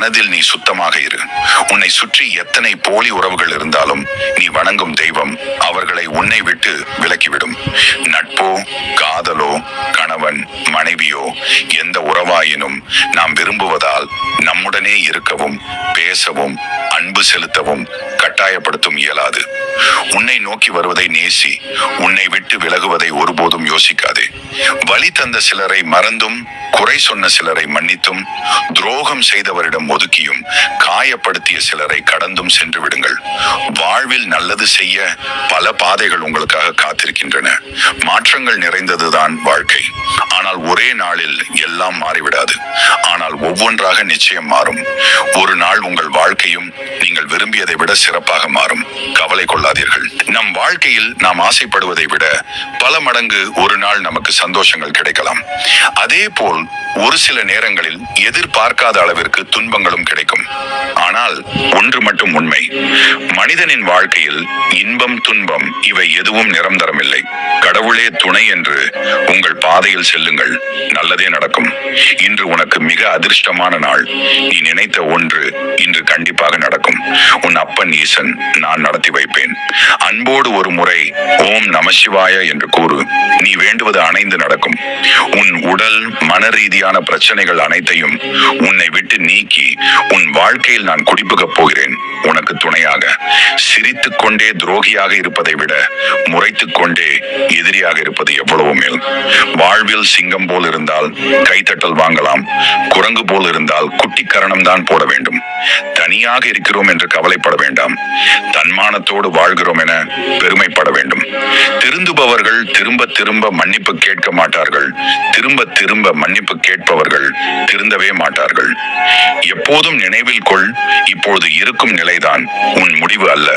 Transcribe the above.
மனதில் நீ சுத்தமாக இரு. உன்னை சுற்றி எத்தனை போலி உறவுகள் இருந்தாலும் நீ வணங்கும் தெய்வம் அவர்களை உன்னை விட்டு விலக்கிவிடும். நட்போ காதலோ கணவன் மனைவியோ எந்த உறவாயினும் நாம் விரும்புவதால் நம்முடனே இருக்கவும் பேசவும் அன்பு செலுத்தவும் கட்டாயப்படுத்தும் இயலாது. உன்னை நோக்கி வருவதை நேசி, உன்னை விட்டு விலகுவதை ஒருபோதும் யோசிக்காதே. வழி தந்த சிலரை மறந்தும் குறை சொன்ன சிலரை மன்னித்தும் துரோகம் செய்தவரிடம் ஒதுக்கியும் காயப்படுத்திய சிலரை கடந்தும் சென்று விடுங்கள். வாழ்வில் நல்லது செய்ய பல பாதைகள் உங்களுக்காக காத்திருக்கின்றன. மாற்றங்கள் நிறைந்ததுதான் வாழ்க்கை. ஆனால் ஒரே நாளில் எல்லாம் மாறிவிடாது. ஆனால் ஒவ்வொன்றாக நிச்சயம் மாறும். ஒரு நாள் உங்கள் வாழ்க்கையும் நீங்கள் விரும்பியதை விட சிறப்பாக மாறும். கவலை கொள்ளாதீர்கள். நம் வாழ்க்கையில் நாம் ஆசைப்படுவதை விட பல மடங்கு ஒரு நாள் நமக்கு சந்தோஷங்கள் கிடைக்கலாம். அதே போல் ஒரு சில நேரங்களில் எதிர்பார்க்காத அளவிற்கு துன்பங்களும் கிடைக்கும். ஆனால் ஒன்று மட்டும் உண்மை, மனிதனின் வாழ்க்கையில் இன்பம் துன்பம் இவை எதுவும் நிரந்தரமில்லை. கடவுளே துணை என்று உங்கள் பாதையில் செல்லுங்கள். நல்லதே நடக்கும். இன்று உனக்கு மிக அதிர்ஷ்டமான நாள். நீ நினைத்த ஒன்று இன்று கண்டிப்பாக நடக்கும். உன் அப்பன் ஈசன் நான் நடத்தி வைப்பேன். அன்போடு ஒரு முறை ஓம் நமசிவாய என்று கூறு. நீ வேண்டுவது அணைந்து நடக்கும். உன் உடல் மன ரீதியான பிரச்சனைகள் அனைத்தையும் உன்னை விட்டு நீக்கி உன் வாழ்க்கையில் நான் குடிபுகப் போகிறேன். உனக்கு துணையாக சிரித்துக் கொண்டே துரோகியாக இருப்பதை விட முறைத்துக் கொண்டே எதிரியாக இருப்பது எவ்வளவு மேல். வாழ்வில் சிங்கம் போல் இருந்தால் கைத்தட்டல் வாங்கலாம். குரங்கு போல் இருந்தால் குட்டிக்கரணம் தான் போட வேண்டும். தனியாக இருக்கிறோம் என்று கவலைப்பட வேண்டாம். தன்மானத்தோடு வாழ்கிறோம் என பெருமைப்பட வேண்டும். திருந்துபவர்கள் திரும்ப திரும்ப மன்னிப்பு கேட்க மாட்டார்கள். திரும்ப திரும்ப மன்னிப்பு கேட்பவர்கள் திருந்தவே மாட்டார்கள். எப்போதும் நினைவில் கொள், இப்பொழுது இருக்கும் நிலைதான் உன் முடிவு அல்ல.